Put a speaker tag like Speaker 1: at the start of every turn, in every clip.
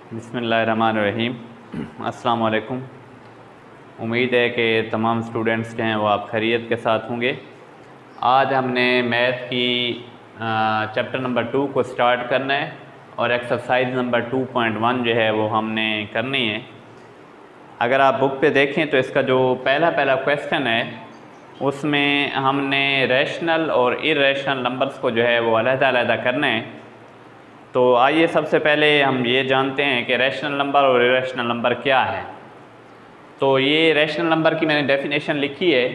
Speaker 1: बिस्मिल्लाहिर्रहमानिर्रहीम। अस्सलाम वालेकुम। उम्मीद है कि तमाम स्टूडेंट्स जो हैं वो आप खैरियत के साथ होंगे। आज हमने मैथ की चैप्टर नंबर 2 को स्टार्ट करना है और एक्सरसाइज नंबर 2.1 जो है वो हमने करनी है। अगर आप बुक पे देखें तो इसका जो पहला क्वेश्चन है उसमें हमने रैशनल और इर्रेशनल नंबर्स को जो है वो अलग-अलग करना है। तो आइए सबसे पहले हम ये जानते हैं कि रैशनल नंबर और इर्रेशनल नंबर क्या है। तो ये रैशनल नंबर की मैंने डेफिनेशन लिखी है,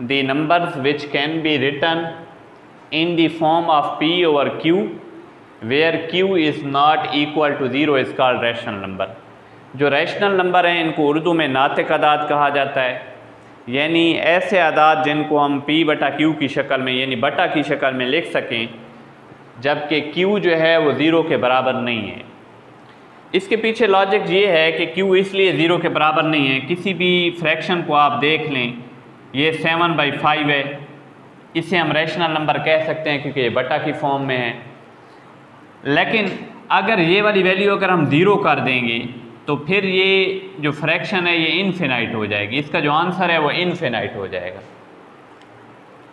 Speaker 1: the numbers which can be written in the form of p over q where q is not equal to 0 is called rational number. जो रैशनल नंबर हैं इनको उर्दू में नातिक अदाद कहा जाता है, यानी ऐसे अदाद जिनको हम p बटा q की शक्ल में यानी बटा की शक्ल में लिख सकें, जबकि q जो है वो 0 के बराबर नहीं है। इसके पीछे लॉजिक ये है कि q इसलिए 0 के बराबर नहीं है, किसी भी फ्रैक्शन को आप देख लें, ये 7/5 है, इसे हम रैशनल नंबर कह सकते हैं क्योंकि ये बटा की फॉर्म में है। लेकिन अगर ये वाली वैल्यू अगर हम 0 कर देंगे तो फिर ये जो फ्रैक्शन है ये इनफिनाइट हो जाएगी, इसका जो आंसर है वो इनफिनाइट हो जाएगा,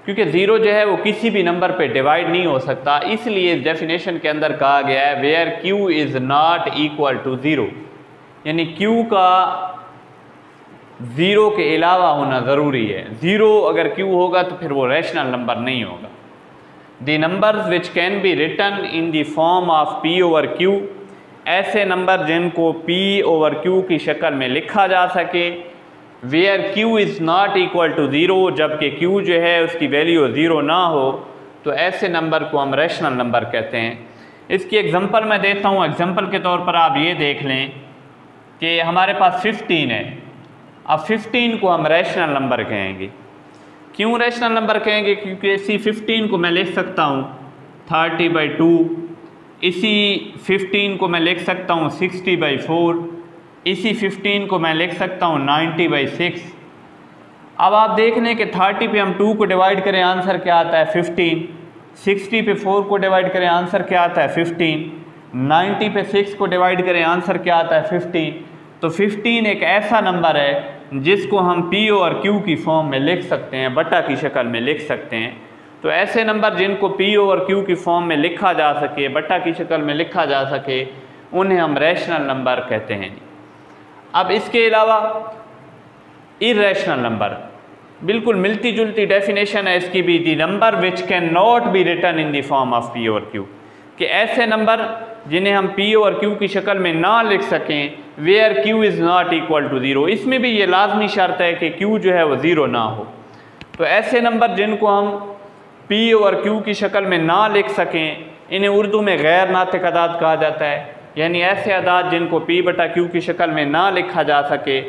Speaker 1: क्योंकि 0 जो है वो किसी भी नंबर पे डिवाइड नहीं हो सकता। इसलिए इस डेफिनेशन के अंदर कहा गया है where q is not equal to 0, यानी q का 0 के अलावा होना ज़रूरी है। 0 अगर q होगा तो फिर वो रैशनल नंबर नहीं होगा। The numbers which can be written in the form of p over q, ऐसे नंबर जिनको p ओवर q की शक्ल में लिखा जा सके, where q is not equal to 0, जबकि q जो है उसकी वैल्यू 0 ना हो, तो ऐसे नंबर को हम रैशनल नंबर कहते हैं। इसकी एग्जांपल मैं देता हूँ। एग्जांपल के तौर पर आप ये देख लें कि हमारे पास 15 है। अब 15 को हम रैशनल नंबर कहेंगे। क्यों रैशनल नंबर कहेंगे? क्योंकि इसी 15 को मैं लिख सकता हूँ 30/2, इसी 15 को मैं लिख सकता हूँ 60/4, इसी 15 को मैं लिख सकता हूँ 90/6। अब आप देख लें कि 30 पे हम 2 को डिवाइड करें आंसर क्या आता है 15, 60 पे 4 को डिवाइड करें आंसर क्या आता है 15, 90 पे 6 को डिवाइड करें आंसर क्या आता है 15। तो 15 एक ऐसा नंबर है जिसको हम p और q की फॉर्म में लिख सकते हैं, बटा की शक्ल में लिख सकते हैं। तो ऐसे नंबर जिनको p और q की फॉर्म में लिखा जा सके, बटा की शक्ल में लिखा जा सके, उन्हें हम रैशनल नंबर कहते हैं। अब इसके अलावा इर्रेशनल नंबर, बिल्कुल मिलती जुलती डेफिनेशन है इसकी भी, the number which can not be written in the form of p और q, कि ऐसे नंबर जिन्हें हम p और q की शक्ल में ना लिख सकें, where q is not equal to 0। इसमें भी ये लाजमी शर्त है कि q जो है वो 0 ना हो। तो ऐसे नंबर जिनको हम p और q की शक्ल में ना लिख सकें, इन्हें उर्दू में गैर नातिक अदाद कहा जाता है, यानी ऐसे अदाद जिनको p बटा q की शक्ल में ना लिखा जा सके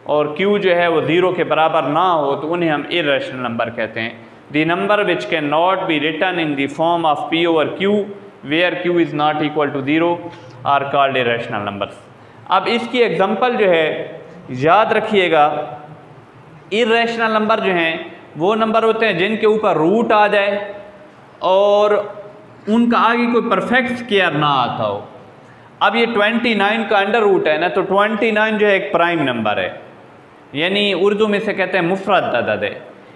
Speaker 1: और q जो है वो 0 के बराबर ना हो, तो उन्हें हम इर्रेशनल नंबर कहते हैं। The number which can not be written in the form of p over q where q is not equal to 0 are called irrational numbers. अब इसकी एग्जांपल जो है याद रखिएगा, इर्रेशनल नंबर जो हैं वो नंबर होते हैं जिनके ऊपर रूट आ जाए और उनका आगे कोई परफेक्ट स्क्वायर ना आता हो। अब ये 29 का अंडर रूट है ना, तो 29 जो है एक प्राइम नंबर है, यानी उर्दू में से कहते हैं मुफरद अदद है,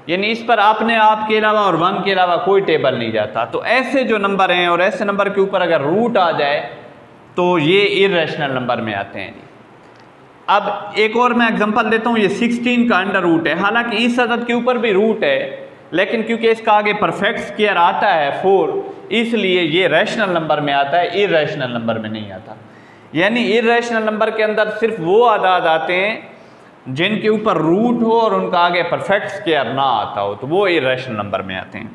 Speaker 1: यानी इस पर अपने आप के अलावा और 1 के अलावा कोई टेबल नहीं जाता। तो ऐसे जो नंबर हैं और ऐसे नंबर के ऊपर अगर रूट आ जाए तो ये इर्रेशनल नंबर में आते हैं। अब एक और मैं एग्जांपल देता हूँ, ये 16 का अंडर रूट है, हालांकि इस अदद के ऊपर भी रूट है, लेकिन क्योंकि इसका आगे परफेक्ट स्क्वायर आता है 4, इसलिए ये रैशनल नंबर में आता है, इर्रेशनल नंबर में नहीं आता। यानी इर्रेशनल नंबर के अंदर सिर्फ वो आदाद आते हैं जिनके ऊपर रूट हो और उनका आगे परफेक्ट स्क्वायर ना आता हो, तो वो इर्रेशनल नंबर में आते हैं।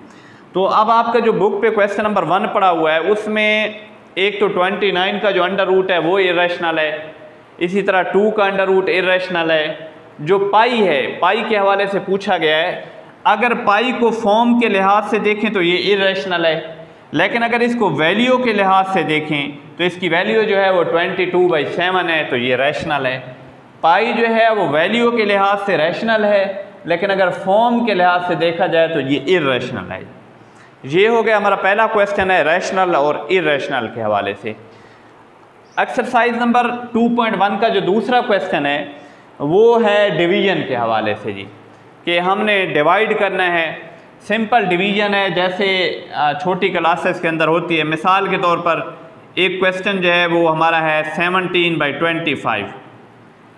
Speaker 1: तो अब आपका जो बुक पे क्वेश्चन नंबर 1 पड़ा हुआ है उसमें एक तो 29 का जो अंडर रूट है वो इर्रेशनल है, इसी तरह 2 का अंडर रूट इर्रेशनल है। जो पाई है, पाई के हवाले से पूछा गया है, अगर पाई को फॉर्म के लिहाज से देखें तो ये इर्रेशनल है, लेकिन अगर इसको वैल्यू के लिहाज से देखें तो इसकी वैल्यू जो है वो 22/7 है, तो ये रैशनल है। पाई जो है वो वैल्यू के लिहाज से रैशनल है, लेकिन अगर फॉर्म के लिहाज से देखा जाए तो ये इर्रेशनल है। ये हो गया हमारा पहला क्वेश्चन है रैशनल और इर्रेशनल के हवाले से। एक्सरसाइज नंबर 2.1 का जो दूसरा क्वेश्चन है वो है डिवीजन के हवाले से जी, कि हमने डिवाइड करना है। सिंपल डिवीजन है, जैसे छोटी क्लासेस के अंदर होती है। मिसाल के तौर पर एक क्वेश्चन जो है वो हमारा है 17/25।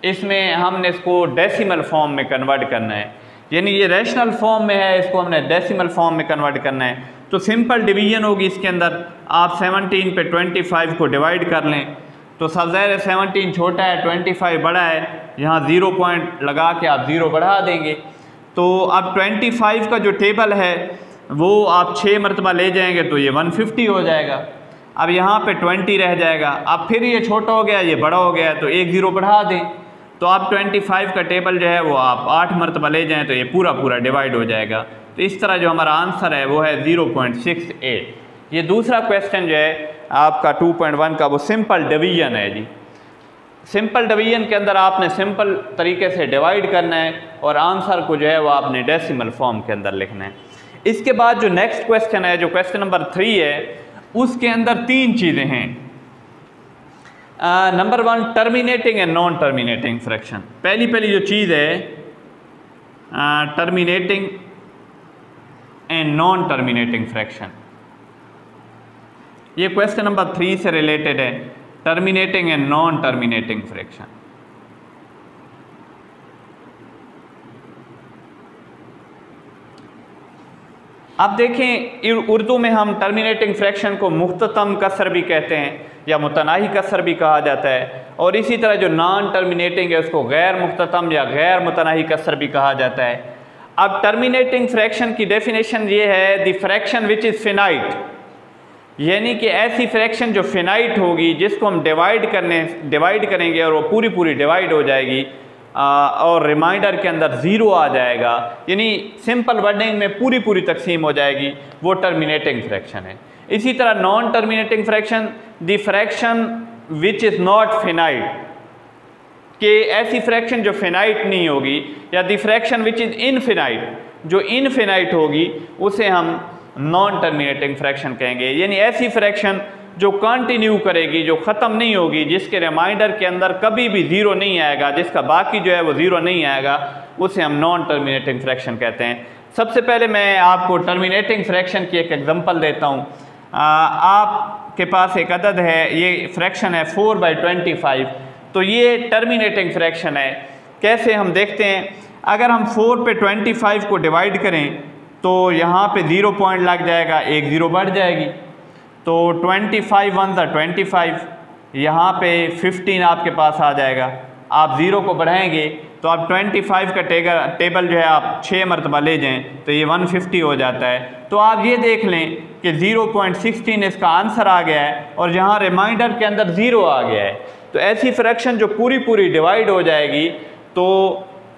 Speaker 1: इसमें हमने इसको डेसिमल फॉर्म में कन्वर्ट करना है, यानी ये रैशनल फॉर्म में है, इसको हमने डेसिमल फॉर्म में कन्वर्ट करना है। तो सिंपल डिवीजन होगी इसके अंदर, आप 17 पे 25 को डिवाइड कर लें तो सब ज़ाहिर है 17 छोटा है, 25 बड़ा है, यहाँ 0 पॉइंट लगा के आप 0 बढ़ा देंगे। तो अब 25 का जो टेबल है वो आप 6 मरतबा ले जाएंगे तो ये 150 हो जाएगा। अब यहाँ पे 20 रह जाएगा। अब फिर ये छोटा हो गया, ये बड़ा हो गया, तो 1 0 बढ़ा दें तो आप 25 का टेबल जो है वो आप 8 मरतबा ले जाएं तो ये पूरा डिवाइड हो जाएगा। तो इस तरह जो हमारा आंसर है वो है 0.68। ये दूसरा क्वेश्चन जो है आपका 2.1 का वो सिंपल डिवीजन है जी। सिंपल डिवीजन के अंदर आपने सिंपल तरीके से डिवाइड करना है और आंसर को जो है वो आपने डेसिमल फॉर्म के अंदर लिखना है। इसके बाद जो नेक्स्ट क्वेश्चन है, जो क्वेश्चन नंबर 3 है, उसके अंदर 3 चीज़ें हैं। Number 1 terminating and non terminating fraction. पहली जो चीज़ है terminating and non terminating fraction, ये क्वेश्चन नंबर 3 से रिलेटेड है, terminating and non terminating fraction. अब देखें उर्दू में हम टर्मिनेटिंग फ्रैक्शन को मुख्ततम कसर भी कहते हैं या मुतनाही कसर भी कहा जाता है, और इसी तरह जो नॉन टर्मिनेटिंग है उसको गैर मुख्ततम या गैर मुतनाही कसर भी कहा जाता है। अब टर्मिनेटिंग फ्रैक्शन की डेफिनेशन ये है, the fraction which is finite, यानी कि ऐसी फ्रैक्शन जो फिनाइट होगी, जिसको हम डिवाइड करेंगे और वो पूरी डिवाइड हो जाएगी और रिमाइंडर के अंदर 0 आ जाएगा, यानी सिंपल वर्डिंग में पूरी तकसीम हो जाएगी, वो टर्मिनेटिंग फ्रैक्शन है। इसी तरह non terminating fraction, the fraction which is not finite, कि ऐसी फ्रैक्शन जो फिनाइट नहीं होगी, या the fraction which is infinite, जो इनफिनाइट होगी उसे हम नॉन टर्मिनेटिंग फ्रैक्शन कहेंगे। यानी ऐसी फ्रैक्शन जो कंटिन्यू करेगी, जो ख़त्म नहीं होगी, जिसके रिमाइंडर के अंदर कभी भी 0 नहीं आएगा, जिसका बाकी जो है वो 0 नहीं आएगा, उसे हम नॉन टर्मिनेटिंग फ्रैक्शन कहते हैं। सबसे पहले मैं आपको टर्मिनेटिंग फ्रैक्शन की एक एग्जांपल देता हूँ। आपके पास एक अदद है, ये फ्रैक्शन है 4/25, तो ये टर्मिनेटिंग फ्रैक्शन है। कैसे हम देखते हैं, अगर हम 4 पे 25 को डिवाइड करें तो यहाँ पे 0 पॉइंट लग जाएगा, 1 0 बढ़ जाएगी, तो 25 1 25, यहाँ पे 15 आपके पास आ जाएगा। आप 0 को बढ़ाएंगे तो आप 25 का टेबल जो है आप 6 मरतबा ले जाएं तो ये 150 हो जाता है। तो आप ये देख लें कि 0.16 इसका आंसर आ गया है, और जहाँ रिमाइंडर के अंदर 0 आ गया है। तो ऐसी फ्रैक्शन जो पूरी डिवाइड हो जाएगी तो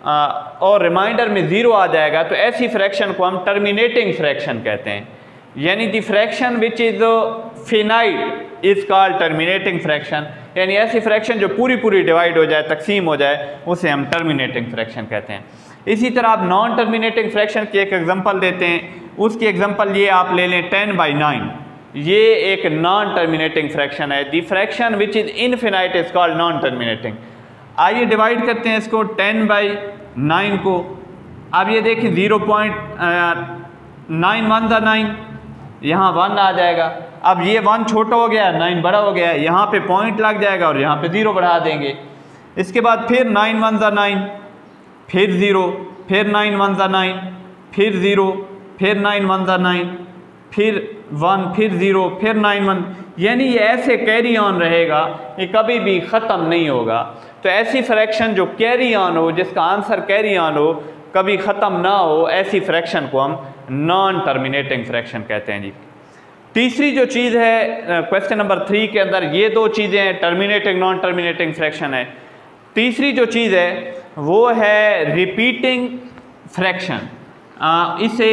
Speaker 1: और रिमाइंडर में 0 आ जाएगा, तो ऐसी फ्रैक्शन को हम टर्मिनेटिंग फ्रैक्शन कहते हैं। यानी the fraction which is finite is called terminating fraction, यानी ऐसी फ्रैक्शन जो पूरी डिवाइड हो जाए, तकसीम हो जाए, उसे हम टर्मिनेटिंग फ्रैक्शन कहते हैं। इसी तरह आप नॉन टर्मिनेटिंग फ्रैक्शन की एक एग्जांपल देते हैं। उसकी एग्जांपल ये आप ले लें 10/9, ये एक नॉन टर्मिनेटिंग फ्रैक्शन है। The fraction which is infinite is called non terminating. आइए डिवाइड करते हैं इसको 10/9 को। अब ये देखिए 0.9 1 9, यहाँ 1 आ जाएगा। अब ये 1 छोटा हो गया, 9 बड़ा हो गया, यहाँ पे पॉइंट लग जाएगा और यहाँ पे 0 बढ़ा देंगे। इसके बाद फिर 9 1 9, फिर 0, फिर 9 1 9, फिर 0, फिर 9 1 9, फिर 1, फिर 0, फिर 9 1, यानी ये ऐसे कैरी ऑन रहेगा, ये कभी भी ख़त्म नहीं होगा। तो ऐसी फ्रैक्शन जो कैरी ऑन हो, जिसका आंसर कैरी ऑन हो, कभी ख़त्म ना हो, ऐसी फ्रैक्शन को हम नॉन टर्मिनेटिंग फ्रैक्शन कहते हैं जी। तीसरी जो चीज़ है क्वेश्चन नंबर 3 के अंदर, ये 2 चीज़ें हैं, टर्मिनेटिंग नॉन टर्मिनेटिंग फ्रैक्शन है। तीसरी जो चीज़ है वो है रिपीटिंग फ्रैक्शन। इसे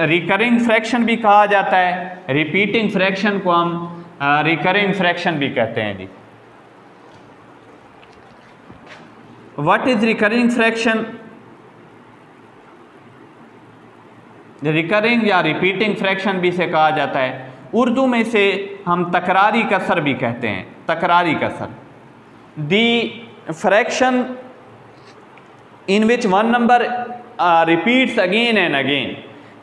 Speaker 1: रिकरिंग फ्रैक्शन भी कहा जाता है, रिपीटिंग फ्रैक्शन को हम रिकरिंग फ्रैक्शन भी कहते हैं जी। What is recurring fraction? Recurring या रिपीटिंग फ्रैक्शन भी इसे कहा जाता है। उर्दू में इसे हम तकरारी कसर भी कहते हैं, तकरारी कसर। The fraction in which one number repeats again and again,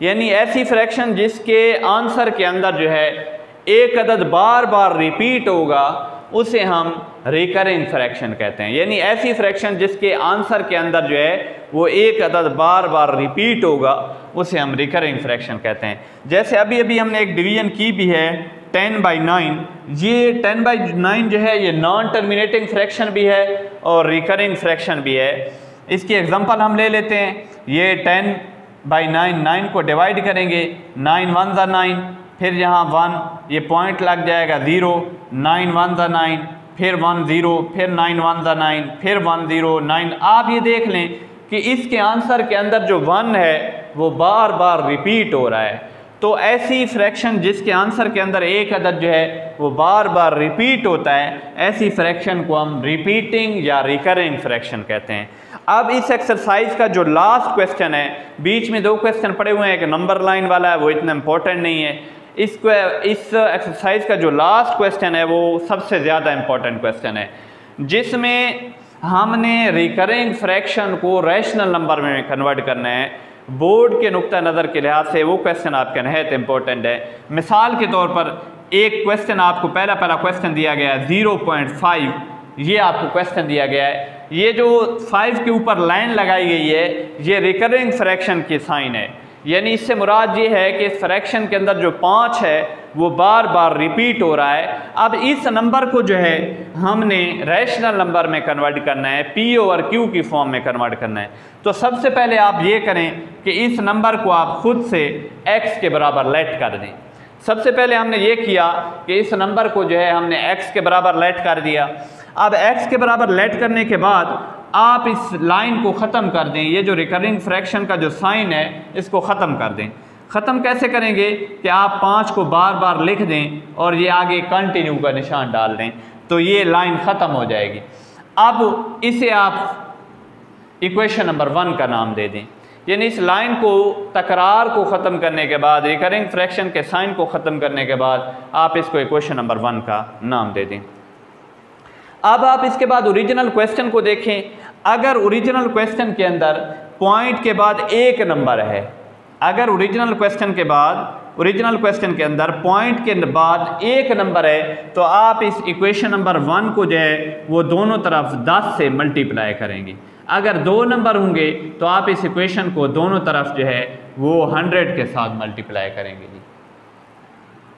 Speaker 1: यानी ऐसी फ्रैक्शन जिसके आंसर के अंदर जो है एक अदद बार बार रिपीट होगा उसे हम रिकरिंग फ्रैक्शन कहते हैं। यानी ऐसी फ्रैक्शन जिसके आंसर के अंदर जो है वो एक अदद बार बार रिपीट होगा उसे हम रिकरिंग फ्रैक्शन कहते हैं। जैसे अभी अभी हमने एक डिवीजन की भी है 10/9, ये 10/9 जो है ये नॉन टर्मिनेटिंग फ्रैक्शन भी है और रिकरिंग फ्रैक्शन भी है। इसकी एग्जांपल हम ले लेते हैं। ये 10/9, 9 को डिवाइड करेंगे, 9 1 ज़ा 9, फिर यहाँ 1, ये पॉइंट लग जाएगा 0, 9 1 ज़ा 9, फिर 1 0, फिर 9 1 ज़ा 9, फिर 1 0 9। आप ये देख लें कि इसके आंसर के अंदर जो 1 है वो बार बार रिपीट हो रहा है। तो ऐसी फ्रैक्शन जिसके आंसर के अंदर एक अदद जो है वो बार बार रिपीट होता है, ऐसी फ्रैक्शन को हम रिपीटिंग या रिकरिंग फ्रैक्शन कहते हैं। अब इस एक्सरसाइज का जो लास्ट क्वेश्चन है, बीच में 2 क्वेश्चन पड़े हुए हैं, एक नंबर लाइन वाला है वो इतना इंपॉर्टेंट नहीं है। इस एक्सरसाइज का जो लास्ट क्वेश्चन है वो सबसे ज़्यादा इंपॉर्टेंट क्वेश्चन है, जिसमें हमने रिकरिंग फ्रैक्शन को रैशनल नंबर में कन्वर्ट करना है। बोर्ड के नुक्ता नज़र के लिहाज से वो क्वेश्चन आपके नहायत इंपॉर्टेंट है। मिसाल के तौर पर एक क्वेश्चन आपको पहला क्वेश्चन दिया गया है 0.5, ये आपको क्वेश्चन दिया गया है। ये जो 5 के ऊपर लाइन लगाई गई है ये रिकरिंग फ्रैक्शन की साइन है, यानी इससे मुराद ये है कि इस फ्रैक्शन के अंदर जो 5 है वो बार बार रिपीट हो रहा है। अब इस नंबर को जो है हमने रैशनल नंबर में कन्वर्ट करना है, P/Q की फॉर्म में कन्वर्ट करना है। तो सबसे पहले आप ये करें कि इस नंबर को आप खुद से x के बराबर लेट कर दें। सबसे पहले हमने ये किया कि इस नंबर को जो है हमने x के बराबर लेट कर दिया। अब x के बराबर लेट करने के बाद आप इस लाइन को ख़त्म कर दें, ये जो रिकरिंग फ्रैक्शन का जो साइन है इसको ख़त्म कर दें। ख़त्म कैसे करेंगे कि आप 5 को बार बार लिख दें और ये आगे कंटिन्यू का निशान डाल दें, तो ये लाइन ख़त्म हो जाएगी। अब इसे आप इक्वेशन नंबर 1 का नाम दे दें, यानी इस लाइन को तकरार को ख़त्म करने के बाद, रिकरिंग फ्रैक्शन के साइन को ख़त्म करने के बाद आप इसको इक्वेशन नंबर 1 का नाम दे दें। अब आप इसके बाद ओरिजिनल क्वेश्चन को देखें। अगर ओरिजिनल क्वेश्चन के अंदर पॉइंट के बाद एक नंबर है, अगर ओरिजिनल क्वेश्चन के अंदर पॉइंट के बाद एक नंबर है, तो आप इस इक्वेशन नंबर 1 को जो है वो दोनों तरफ 10 से मल्टीप्लाई करेंगे। अगर 2 नंबर होंगे तो आप इस इक्वेशन को दोनों तरफ जो है वो 100 के साथ मल्टीप्लाई करेंगे। जी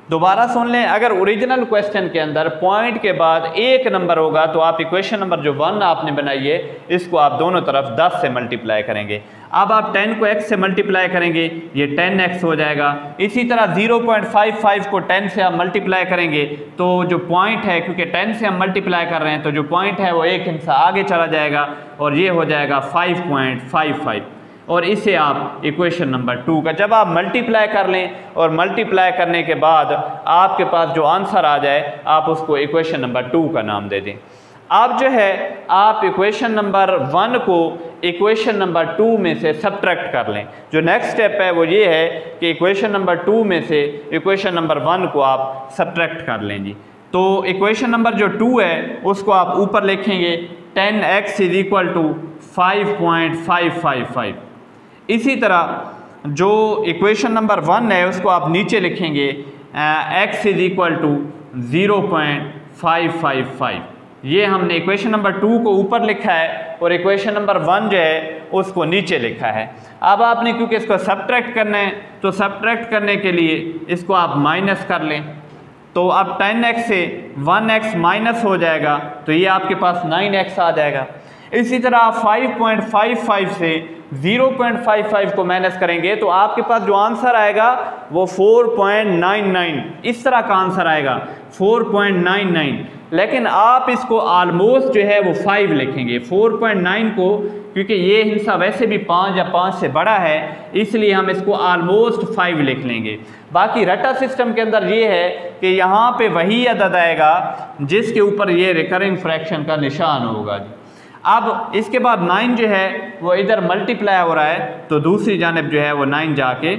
Speaker 1: दोबारा सुन लें, अगर ओरिजिनल क्वेश्चन के अंदर पॉइंट के बाद एक नंबर होगा तो आप इक्वेशन नंबर जो 1 आपने बनाई है इसको आप दोनों तरफ 10 से मल्टीप्लाई करेंगे। अब आप 10 को x से मल्टीप्लाई करेंगे, ये 10x हो जाएगा। इसी तरह 0.55 को 10 से आप मल्टीप्लाई करेंगे तो जो पॉइंट है, क्योंकि 10 से हम मल्टीप्लाई कर रहे हैं तो जो पॉइंट है वो एक हिस्सा आगे चला जाएगा और ये हो जाएगा 5.55, और इसे आप इक्वेशन नंबर 2 का जब आप मल्टीप्लाई कर लें और मल्टीप्लाई करने के बाद आपके पास जो आंसर आ जाए आप उसको इक्वेशन नंबर 2 का नाम दे दें। अब जो है आप इक्वेशन नंबर 1 को इक्वेशन नंबर 2 में से सब्ट्रैक्ट कर लें। जो नेक्स्ट स्टेप है वो ये है कि इक्वेशन नंबर 2 में से इक्वेशन नंबर 1 को आप सब्ट्रैक्ट कर लें। जी तो इक्वेशन नंबर जो 2 है उसको आप ऊपर लिखेंगे 10x = 5.555। इसी तरह जो इक्वेशन नंबर 1 है उसको आप नीचे लिखेंगे x = 0.555। ये हमने इक्वेशन नंबर 2 को ऊपर लिखा है और इक्वेशन नंबर 1 जो है उसको नीचे लिखा है। अब आपने क्योंकि इसको सब्ट्रैक्ट करना है तो सब्ट्रैक्ट करने के लिए इसको आप माइनस कर लें, तो अब 10x से 1x माइनस हो जाएगा तो ये आपके पास 9x आ जाएगा। इसी तरह आप 5.55 से 0.55 को माइनस करेंगे तो आपके पास जो आंसर आएगा वो 4.99, इस तरह का आंसर आएगा 4.99। लेकिन आप इसको आलमोस्ट जो है वो 5 लिखेंगे। 4.9 को क्योंकि ये हिस्सा वैसे भी 5 या 5 से बड़ा है इसलिए हम इसको आलमोस्ट 5 लिख लेंगे। बाकी रटा सिस्टम के अंदर ये है कि यहाँ पे वही अदद आएगा जिसके ऊपर ये रिकरिंग फ्रैक्शन का निशान होगा। अब इसके बाद 9 जो है वो इधर मल्टीप्लाई हो रहा है तो दूसरी जानिब जो है वो 9 जाके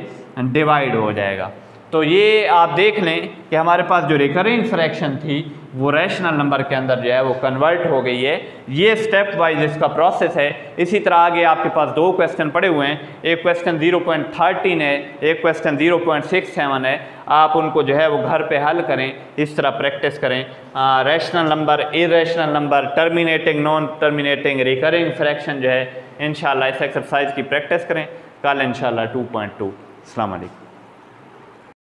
Speaker 1: डिवाइड हो जाएगा। तो ये आप देख लें कि हमारे पास जो रिकरिंग फ्रैक्शन थी वो रैशनल नंबर के अंदर जो है वो कन्वर्ट हो गई है। ये स्टेप वाइज इसका प्रोसेस है। इसी तरह आगे आपके पास दो क्वेश्चन पड़े हुए हैं, एक क्वेश्चन 0.13 है, एक क्वेश्चन 0.67 है। आप उनको जो है वो घर पे हल करें, इस तरह प्रैक्टिस करें। Rational number, irrational number, terminating, non terminating, recurring fraction जो है इंशाल्लाह इस एक्सरसाइज की प्रैक्टिस करें। कल इंशाल्लाह 2.2। अस्सलाम वालेकुम।